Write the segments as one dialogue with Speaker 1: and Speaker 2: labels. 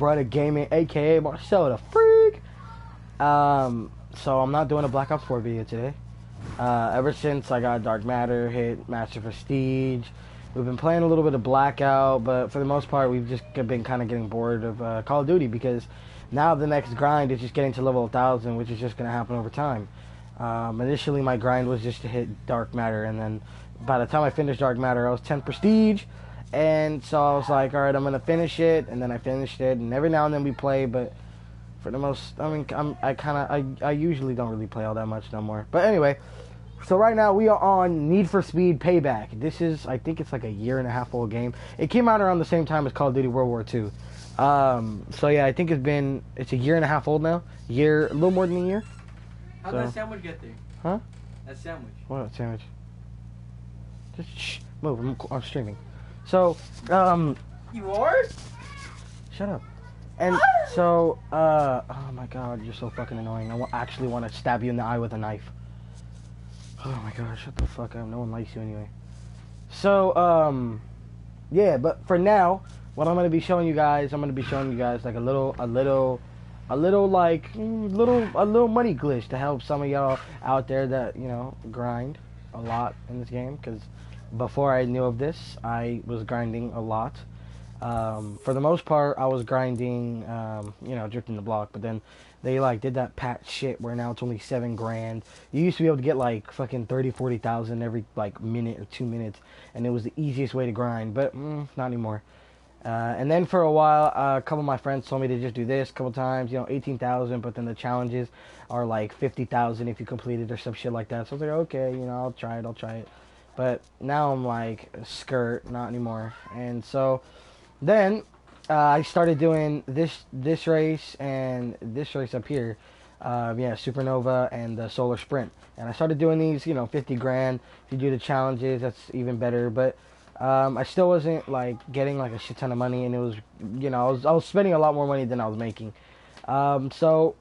Speaker 1: Brother Gaming, aka Marcelo the Freak. So I'm not doing a Black Ops 4 video today. Ever since I got Dark Matter, hit Master Prestige, we've been playing a little bit of Blackout, but for the most part, we've just been kind of getting bored of Call of Duty because now the next grind is just getting to level 1000, which is just going to happen over time. Initially, my grind was just to hit Dark Matter, and then by the time I finished Dark Matter, I was 10 Prestige, and so I was like, alright, I'm going to finish it, and then I finished it, and every now and then we play, but for the most, I mean, I usually don't really play all that much no more. But anyway, so right now we are on Need for Speed Payback. This is, I think it's like a 1.5 old game. It came out around the same time as Call of Duty World War II. So yeah, I think it's a 1.5 old now. A little more than a year.
Speaker 2: How'd that sandwich get there?
Speaker 1: Huh?
Speaker 2: That sandwich.
Speaker 1: What sandwich? Just move. I'm streaming. So,
Speaker 2: You are?
Speaker 1: Shut up. And so, oh my god, you're so fucking annoying. I actually want to stab you in the eye with a knife. Oh my god, shut the fuck up. No one likes you anyway. So, yeah, but for now, what I'm going to be showing you guys, like a little money glitch to help some of y'all out there that, you know, grind a lot in this game, because before I knew of this, I was grinding a lot. For the most part, I was grinding, you know, drifting the block, but then they, like, did that patch shit where now it's only 7 grand. You used to be able to get, like, fucking 30,000-40,000 every, like, minute or 2 minutes, and it was the easiest way to grind, but, not anymore. And then for a while, a couple of my friends told me to just do this a couple times, you know, 18,000, but then the challenges are, like, 50,000 if you complete it or some shit like that. So I was like, okay, you know, I'll try it. But now I'm like, skirt, not anymore. And so then I started doing this race and this race up here, yeah, Supernova and the Solar Sprint. And I started doing these, you know, 50 grand. If you do the challenges, that's even better. But I still wasn't like getting like a shit ton of money, and it was, you know, I was spending a lot more money than I was making. So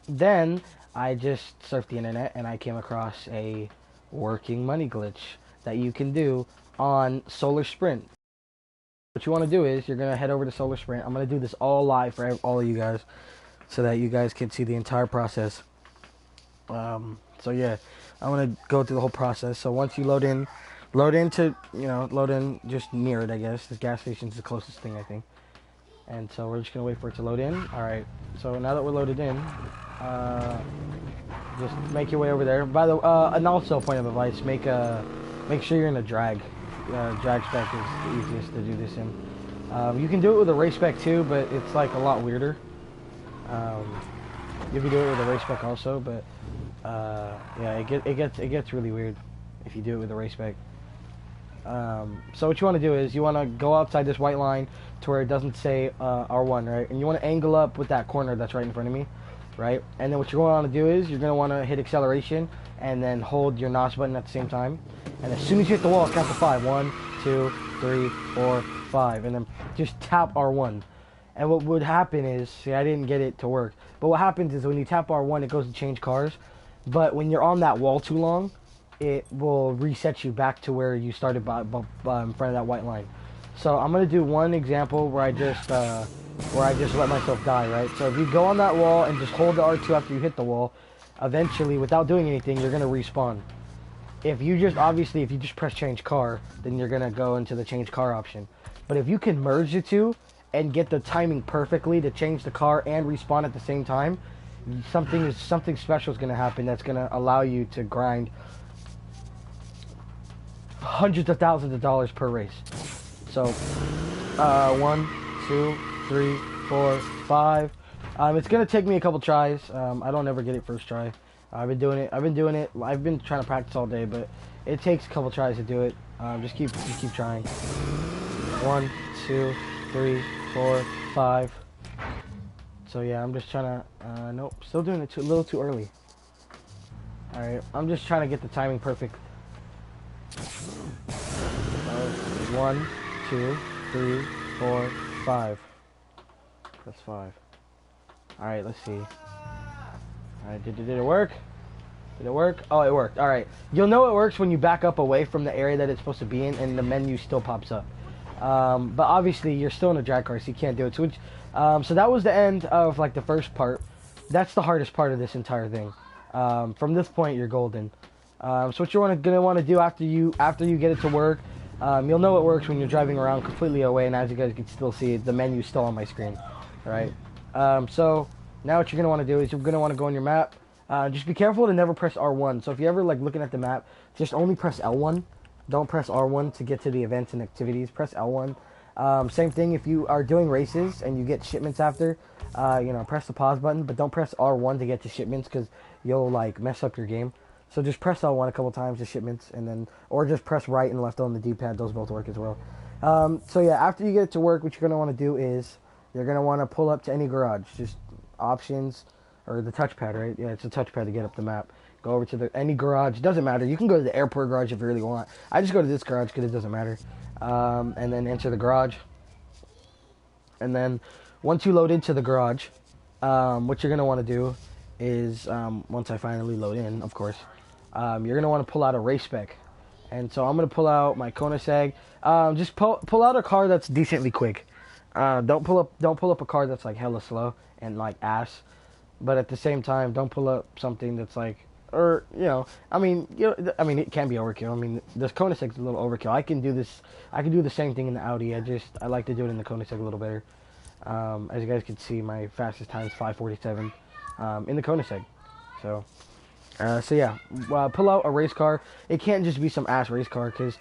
Speaker 1: then I just surfed the internet and I came across a working money glitch that you can do on Solar Sprint. What you want to do is you're going to head over to Solar Sprint. I'm going to do this all live for all of you guys so that you guys can see the entire process. So yeah, I'm going to go through the whole process. So once you load in just near it, I guess. This gas station's the closest thing, I think. And so we're just going to wait for it to load in. Alright, so now that we're loaded in, just make your way over there. By the and also, point of advice, make sure you're in a drag. Drag spec is the easiest to do this in. You can do it with a race spec too, but it's like a lot weirder. You can do it with a race spec also, but yeah, it gets really weird if you do it with a race spec. So what you want to do is you want to go outside this white line to where it doesn't say R1, right? And you want to angle up with that corner that's right in front of me, right? And then what you're going to want to do is you're going to want to hit acceleration and then hold your notch button at the same time. And as soon as you hit the wall, count to 5. 1, 2, 3, 4, 5. And then just tap R1. And what would happen is, see, I didn't get it to work. But what happens is when you tap R1, it goes to change cars. But when you're on that wall too long, it will reset you back to where you started by in front of that white line. So I'm going to do one example where I just let myself die, right? So if you go on that wall and just hold the R2 after you hit the wall, eventually, without doing anything, you're going to respawn. If you just press change car, then you're going to go into the change car option. But if you can merge the two and get the timing perfectly to change the car and respawn at the same time, something special is going to happen that's going to allow you to grind hundreds of thousands of dollars per race. So 1, 2, 3, 4, 5. It's gonna take me a couple tries. I don't ever get it first try. I've been doing it. I've been trying to practice all day, but it takes a couple tries to do it. Just keep trying. 1, 2, 3, 4, 5. So yeah, I'm just trying to. Nope, still doing it a little too early. All right, I'm just trying to get the timing perfect. 1, 2, 3, 4, 5. That's 5. Alright, let's see. Alright, did it work? Did it work? Oh, it worked. Alright. You'll know it works when you back up away from the area that it's supposed to be in and the menu still pops up. But obviously you're still in a drag car, so you can't do it. So that was the end of like the first part. That's the hardest part of this entire thing. From this point, you're golden. So what you're gonna want to do after you get it to work, you'll know it works when you're driving around completely away, and as you guys can still see, the menu's still on my screen. All right. So now what you're gonna want to do is you're gonna want to go on your map. Just be careful to never press R1. So if you're ever like looking at the map, just only press L1. Don't press R1 to get to the events and activities. Press L1. Same thing if you are doing races and you get shipments after, press the pause button, but don't press R1 to get to shipments because you'll like mess up your game. So just press L1 a couple times to shipments, and then, or just press right and left on the D-pad. Those both work as well. So yeah, after you get it to work, what you're gonna want to do is you're gonna want to pull up to any garage. Just options or the touchpad, right? Yeah, it's a touchpad to get up the map. Go over to any garage. It doesn't matter. You can go to the airport garage if you really want. I just go to this garage because it doesn't matter. And then enter the garage. And then once you load into the garage, what you're going to want to do is, once I finally load in, of course, you're going to want to pull out a race spec. And so I'm going to pull out my Koenigsegg. Just pull out a car that's decently quick. Don't pull up a car that's like hella slow and like ass. But at the same time, don't pull up something that's like, or it can be overkill. I mean, this Koenigsegg is a little overkill. I can do the same thing in the Audi. I like to do it in the Koenigsegg a little better. As you guys can see, my fastest time is 5:47 in the Koenigsegg. So yeah, pull out a race car. It can't just be some ass race car because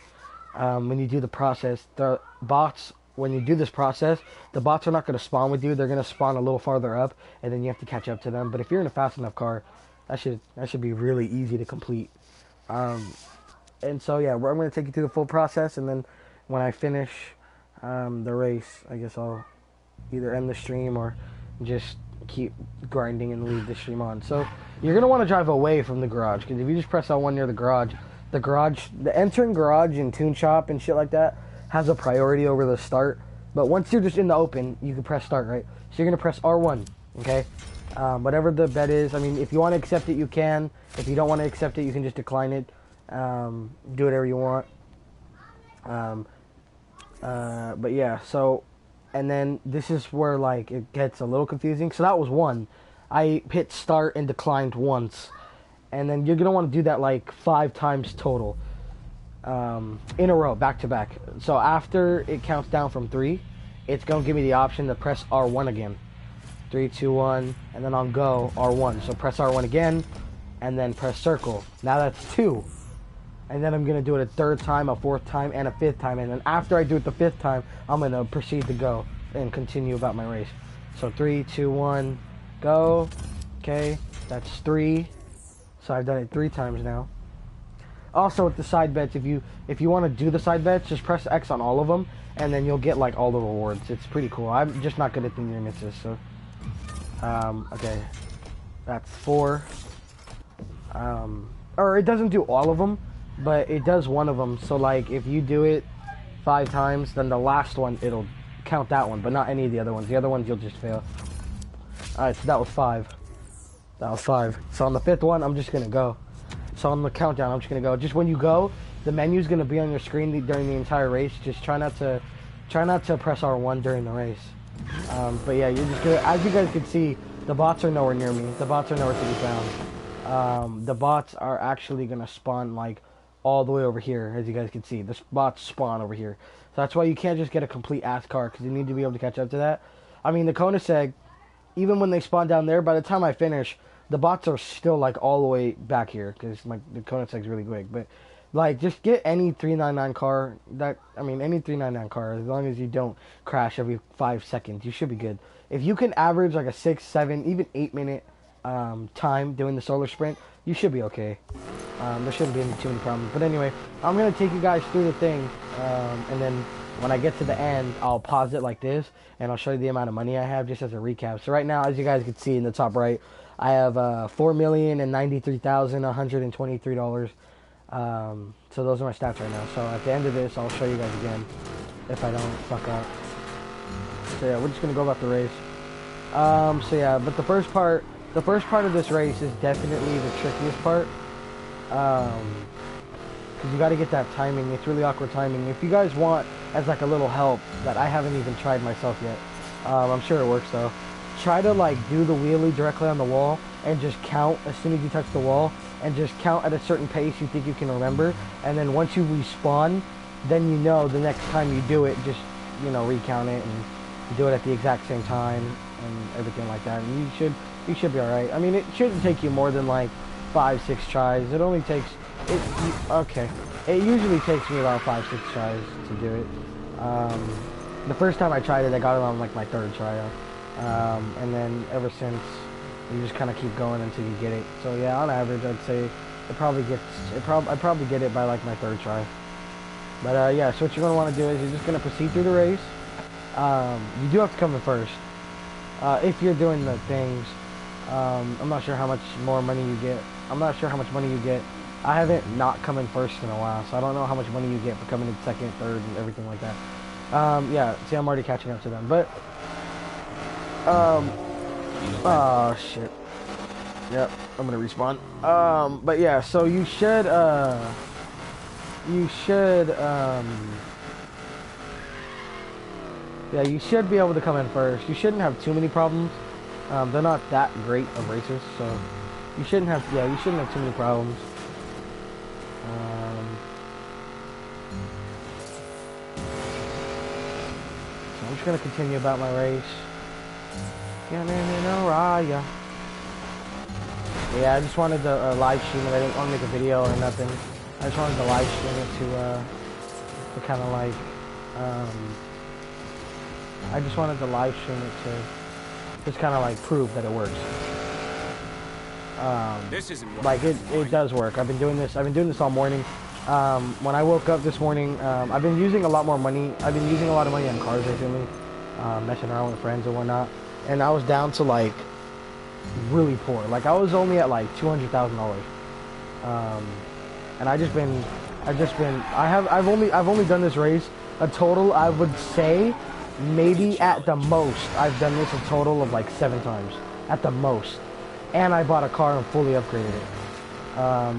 Speaker 1: when you do the process, the bots. When you do this process, the bots are not going to spawn with you. They're going to spawn a little farther up, and then you have to catch up to them. But if you're in a fast enough car, that should be really easy to complete. And so yeah, I'm going to take you through the full process, and then when I finish the race, I guess I'll either end the stream or just keep grinding and leave the stream on. So you're going to want to drive away from the garage, because if you just press L1 near the garage, the entering garage and tune shop and shit like that has a priority over the start. But once you're just in the open, you can press start, right? So you're going to press R1, okay? Whatever the bet is. I mean, if you want to accept it, you can. If you don't want to accept it, you can just decline it. Do whatever you want. But yeah, so, and then this is where, like, it gets a little confusing. So that was one. I hit start and declined once. And then you're going to want to do that, like, 5 times total. In a row, back to back. So after it counts down from 3, it's going to give me the option to press R1 again. 3, 2, 1, and then on go, R1. So press R1 again, and then press circle. Now that's 2. And then I'm going to do it a 3rd time, a 4th time, and a 5th time. And then after I do it the 5th time, I'm going to proceed to go and continue about my race. So 3, 2, 1, go. Okay, that's 3. So I've done it 3 times now. Also with the side bets, if you want to do the side bets, just press X on all of them, and then you'll get like all the rewards. It's pretty cool. I'm just not good at the near misses, so okay, that's 4. Or it doesn't do all of them, but it does one of them. So like if you do it 5 times, then the last one it'll count that one, but not any of the other ones. The other ones you'll just fail. All right, so that was 5. That was 5. So on the 5th one, I'm just gonna go. So on the countdown, I'm just gonna go. Just when you go, the menu's gonna be on your screen during the entire race. Just try not to press R1 during the race. But yeah, you're just gonna. As you guys can see, the bots are nowhere near me. The bots are nowhere to be found. The bots are actually gonna spawn like all the way over here, as you guys can see. The bots spawn over here. So that's why you can't just get a complete ass car, because you need to be able to catch up to that. I mean, the Koenigsegg, even when they spawn down there, by the time I finish, the bots are still, like, all the way back here, because, like, the Koenigsegg's really quick. But, like, just get any 399 car, any 399 car, as long as you don't crash every 5 seconds, you should be good. If you can average, like, a 6, 7, even 8-minute time doing the solar sprint, you should be okay. There shouldn't be too many problems. But anyway, I'm going to take you guys through the thing, and then when I get to the end, I'll pause it like this, and I'll show you the amount of money I have, just as a recap. So right now, as you guys can see in the top right, I have $4,093,123. So those are my stats right now. So at the end of this, I'll show you guys again if I don't fuck up. So yeah, we're just gonna go about the race. So yeah, but the first part of this race is definitely the trickiest part. because you got to get that timing. It's really awkward timing. If you guys want as like a little help that I haven't even tried myself yet, I'm sure it works though. Try to like do the wheelie directly on the wall and just count as soon as you touch the wall, and just count at a certain pace you think you can remember, and then once you respawn, then you know the next time you do it, just, you know, recount it and do it at the exact same time and everything like that, and you should be alright. I mean, it shouldn't take you more than like 5-6 tries. It only takes it usually takes me about 5-6 tries to do it. The first time I tried it, I got it on like my 3rd try, and then ever since, you just kind of keep going until you get it. So yeah, on average, I'd say I'd probably get it by like my 3rd try. But yeah, so what you're gonna want to do is you're just gonna proceed through the race. You do have to come in first if you're doing the things. I'm not sure how much more money you get. I'm not sure how much money you get. I haven't not come in first in a while, so I don't know how much money you get for coming in 2nd, 3rd, and everything like that. Yeah, see, I'm already catching up to them, but oh shit. Yep, I'm gonna respawn. But yeah, so you should yeah, you should be able to come in first. You shouldn't have too many problems. They're not that great of racers, so you shouldn't have too many problems. So I'm just gonna continue about my race. Yeah, I just wanted to live stream it. I didn't want to make a video or nothing. I just wanted to live stream it to kind of like, I just wanted to live stream it to just kind of like prove that it works.
Speaker 3: This isn't
Speaker 1: like it does work. I've been doing this all morning. When I woke up this morning, I've been using a lot more money. I've been using a lot of money on cars recently, messing around with friends and whatnot. And I was down to like really poor. Like I was only at like $200,000. And I've only done this race a total, I would say, maybe at the most, I've done this a total of like 7 times at the most. And I bought a car and fully upgraded it,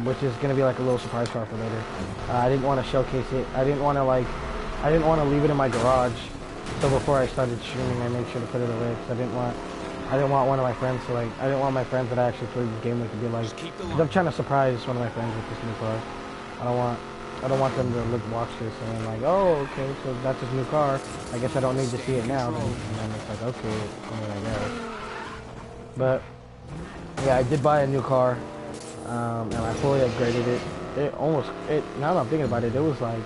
Speaker 1: which is gonna be like a little surprise car for later. I didn't want to showcase it. I didn't want to leave it in my garage. So before I started streaming, I made sure to put it away because I didn't want one of my friends to like, I didn't want my friends that I actually played this game with to be like, because I'm trying to surprise one of my friends with this new car. I don't want them to watch this and like, oh, okay, so that's his new car. I guess I don't need to see it now. Then. And then it's like, okay, I guess. But yeah, I did buy a new car, and I fully upgraded it. Now that I'm thinking about it, it was like,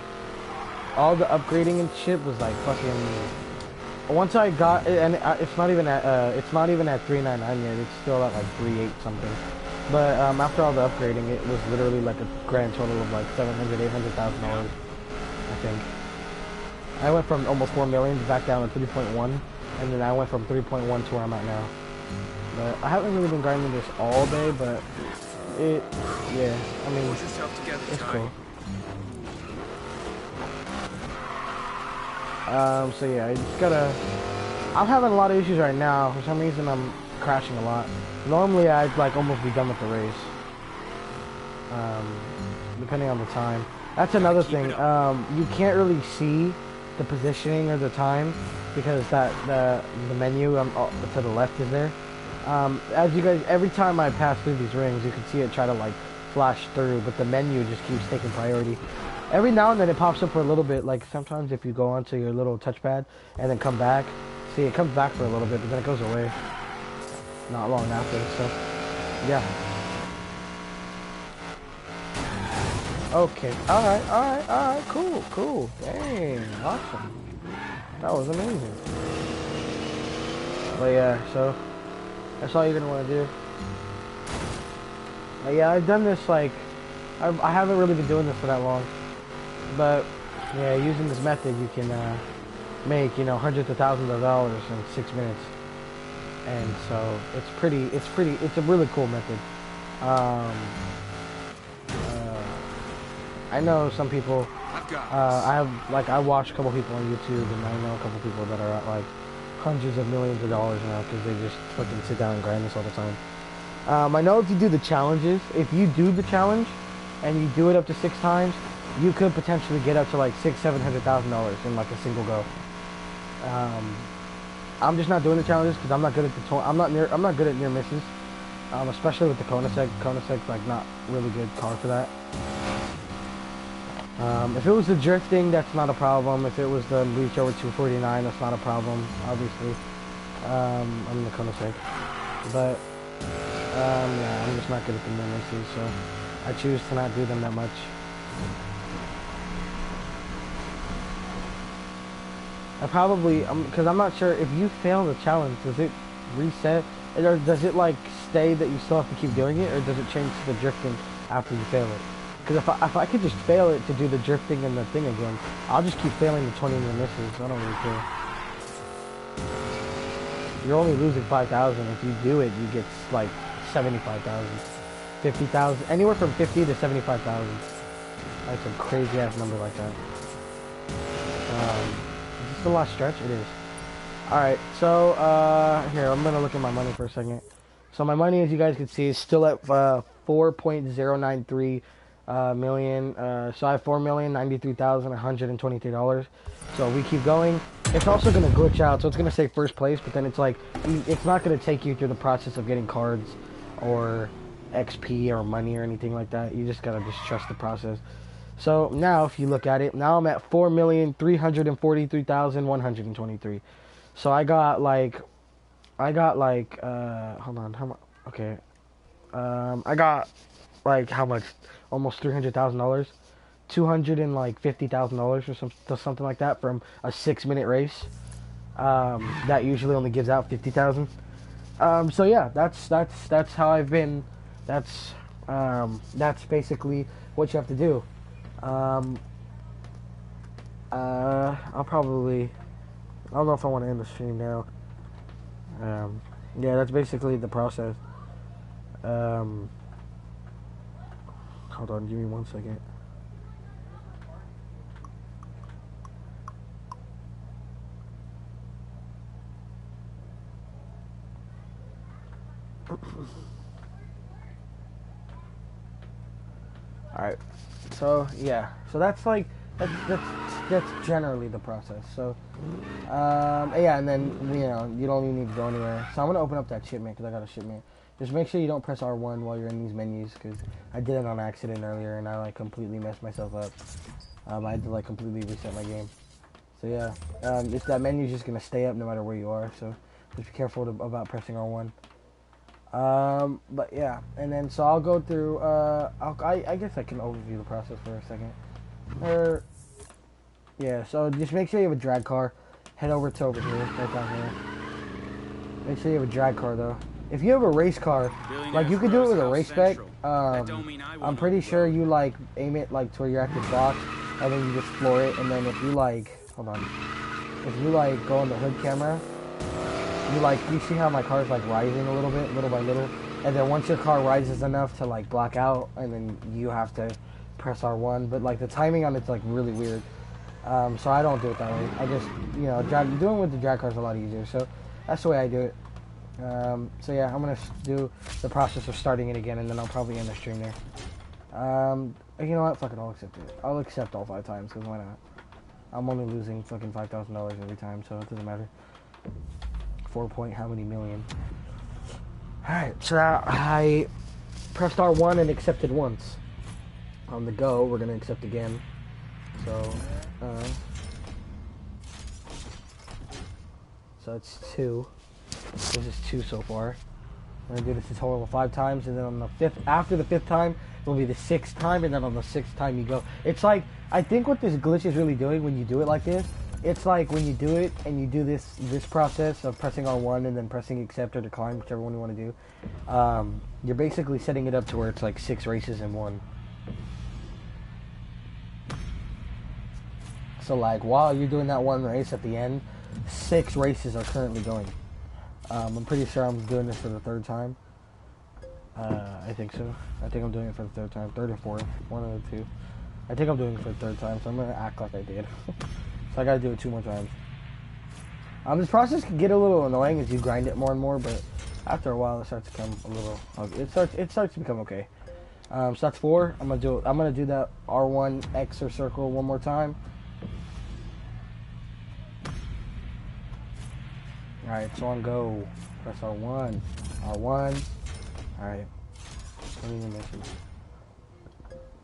Speaker 1: all the upgrading and shit was like fucking, once I got it, and it's not even at 399 yet, it's still at like 38 something. But after all the upgrading, it was literally like a grand total of like $700,000-800,000, I think. I went from almost 4 million back down to 3.1, and then I went from 3.1 to where I'm at now. But I haven't really been grinding this all day, but yeah, I mean, it's cool. So yeah, I just gotta, I'm having a lot of issues right now. For some reason, I'm crashing a lot. Normally, I'd like almost be done with the race, depending on the time. That's another thing. You can't really see the positioning or the time because the menu to the left is there. As you guys, every time I pass through these rings, you can see it try to like flash through, but the menu just keeps taking priority. Every now and then it pops up for a little bit, like sometimes if you go onto your little touchpad and then come back, see it comes back for a little bit, but then it goes away. Not long after, so yeah. Okay, alright, cool. Dang, awesome. That was amazing. But yeah, so that's all you're gonna want to do. But yeah, I've done this like, I haven't really been doing this for that long. But yeah, using this method, you can make, you know, hundreds of thousands of dollars in 6 minutes. And so it's a really cool method. I know some people, I watch a couple people on YouTube, and I know a couple people that are at like hundreds of millions of dollars now because they just fucking sit down and grind this all the time. I know if you do the challenges, if you do the challenge and you do it up to 6 times, you could potentially get up to like $600,000-700,000 in like a single go. I'm just not doing the challenges because I'm not good at I'm not good at near misses. Especially with the Koenigsegg. Koenigsegg's like not really good car for that. If it was the drifting, that's not a problem. If it was the reach over 249, that's not a problem, obviously. I'm the Koenigsegg. But, yeah, I'm just not good at the near misses, so I choose to not do them that much. I probably, because I'm not sure, if you fail the challenge, does it reset? Or does it like stay that you still have to keep doing it, or does it change to the drifting after you fail it? Because if I could just fail it to do the drifting and the thing again, I'll just keep failing the 20 near misses. I don't really care. You're only losing 5,000. If you do it, you get like 75,000, 50,000, anywhere from 50 to 75,000. That's a crazy ass number like that. Is this the last stretch? It is. Alright, so, here, I'm gonna look at my money for a second. So my money, as you guys can see, is still at 4.093 million. So I have $4,093,123. So we keep going. It's also gonna glitch out, so it's gonna say first place, but then it's like, it's not gonna take you through the process of getting cards or XP or money or anything like that. You just gotta just trust the process. So now, if you look at it, now I'm at 4,343,123. So I got like, hold on, how much? Okay, I got like how much? Almost $300,000, $250,000 or something like that from a 6-minute race. That usually only gives out 50,000. So yeah, that's how I've been. That's basically what you have to do. I don't know if I want to end the stream now. Yeah, that's basically the process. Hold on, give me 1 second. Alright, so yeah, so that's like, that's generally the process. So, yeah, and then, you don't even need to go anywhere. So I'm going to open up that shipment, because I got a shipment. Just make sure you don't press R1 while you're in these menus, because I did it on accident earlier, and I, like, completely messed myself up. I had to, like, completely reset my game. So, yeah, that menu's just going to stay up no matter where you are, so just be careful about pressing R1. But, yeah, and then, so I'll go through, I guess I can overview the process for a second. Yeah, so just make sure you have a drag car. Head over to over here, right down here. Make sure you have a drag car, though. If you have a race car, like, you could do it with a race spec. I'm pretty sure you, like, aim it, like, to where you're at the box, and then you just floor it, and then if you, like, hold on. If you, like, go on the hood camera, you see how my car's, like, rising a little bit, little by little? And then once your car rises enough to, like, black out, and then you have to press R1, but, like, the timing on it's, like, really weird. So I don't do it that way. I just, doing it with the drag car is a lot easier, so that's the way I do it. So yeah, I'm gonna do the process of starting it again, and then I'll probably end the stream there. You know what? Fuck it, I'll accept it. I'll accept all 5 times, because why not? I'm only losing fucking $5,000 every time, so it doesn't matter. 4 point how many million? Alright, so I pressed R1 and accepted once. On the go, we're gonna accept again. So it's 2. This is 2 so far. I'm gonna do this a total of 5 times, and then on the 5th, after the 5th time, it'll be the 6th time, and then on the 6th time you go. It's like, I think what this glitch is really doing when you do it like this, it's like when you do it and you do this process of pressing R1 and then pressing accept or decline, whichever one you want to do. You're basically setting it up to where it's like 6 races in one. So like while you're doing that one race at the end, 6 races are currently going. I'm pretty sure I'm doing this for the 3rd time. I think so. I think I'm doing it for the 3rd time. 3rd or 4th. One of the 2. I think I'm doing it for the 3rd time, so I'm going to act like I did. So I got to do it 2 more times. This process can get a little annoying as you grind it more and more, but after a while it starts to become a little... It starts to become okay. So that's 4. I'm gonna do that R1 X or circle one more time. All right, so on go. Press R1. R1. All right. What are you missing?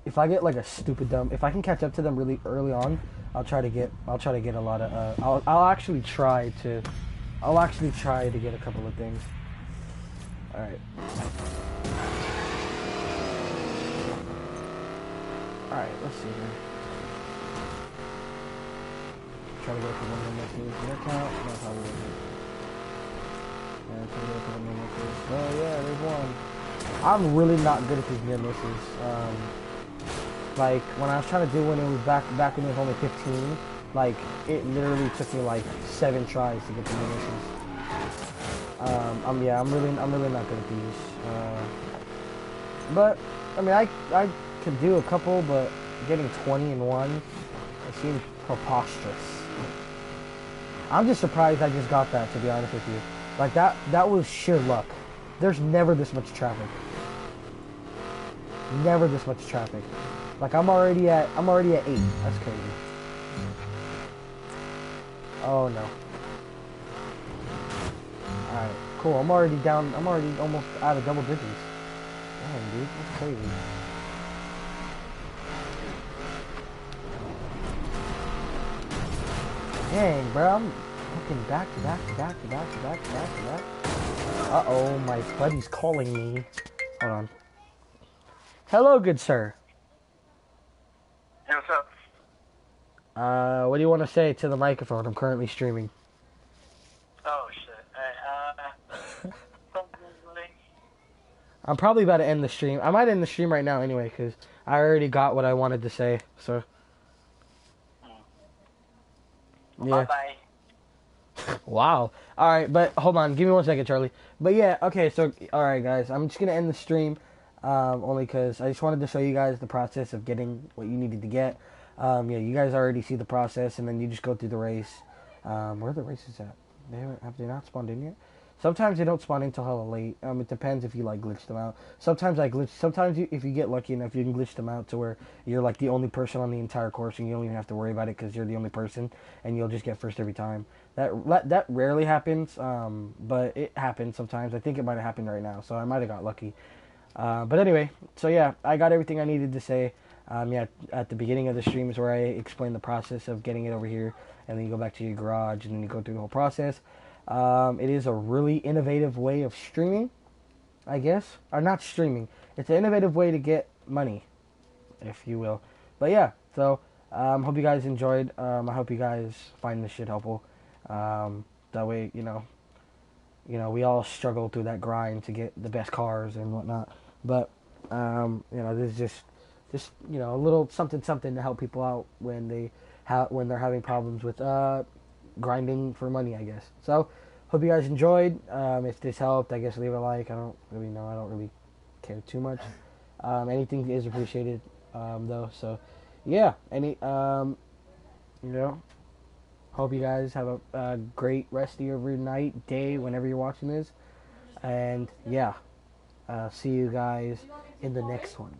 Speaker 1: If I get like a stupid dumb, if I can catch up to them really early on, I'll try to get a lot of. I'll actually try to get a couple of things. All right. All right. Let's see here. Try to go for one more misses. Your account. No, probably isn't. Yeah, try to go for one more misses. Oh yeah, there's one. I'm really not good at these near misses. Like when I was trying to do when it was back when it was only 15, like it literally took me like 7 tries to get the near misses. I'm really not good at these. But I mean I could do a couple, but getting 20 in one, it seems preposterous. I'm just surprised I just got that, to be honest with you. Like that was sheer luck. There's never this much traffic. Never this much traffic. Like I'm already at 8. That's crazy. Oh no. Alright, cool. I'm already almost out of double digits. Damn, dude, that's crazy. Dang, bro, I'm fucking back to back. Uh-oh, my buddy's calling me. Hold on. Hello, good sir.
Speaker 3: Hey, what's up?
Speaker 1: What do you want to say to the microphone? I'm currently streaming.
Speaker 3: Oh, shit.
Speaker 1: I'm probably about to end the stream. I might end the stream right now anyway, because I already got what I wanted to say, so. Yeah.
Speaker 3: Bye-bye.
Speaker 1: Wow. Alright, but hold on. Give me 1 second, Charlie. But yeah, okay, so, alright, guys. I'm just going to end the stream, only because I just wanted to show you guys the process of getting what you needed to get. Yeah, you guys already see the process, and then you just go through the race. Where are the races at? Have they not spawned in yet? Sometimes they don't spawn in until hella late. It depends if you like glitch them out. Sometimes if you get lucky enough, you can glitch them out to where you're like the only person on the entire course, and you don't even have to worry about it because you're the only person, and you'll just get first every time. That rarely happens, but it happens sometimes. I think it might have happened right now, so I might have got lucky. But anyway, so yeah, I got everything I needed to say. Yeah, at the beginning of the stream is where I explain the process of getting it over here, and then you go back to your garage, and then you go through the whole process. It is a really innovative way of streaming, I guess. Or not streaming. It's an innovative way to get money, if you will. But yeah, so hope you guys enjoyed. I hope you guys find this shit helpful. That way, you know, we all struggle through that grind to get the best cars and whatnot. But this is just a little something to help people out when they're having problems with grinding for money, I guess. So hope you guys enjoyed. If this helped, I guess leave a like. I don't really know. I don't really care too much. Anything is appreciated, though. So yeah, hope you guys have a great rest of your night, day, whenever you're watching this. And yeah, see you guys in the next one.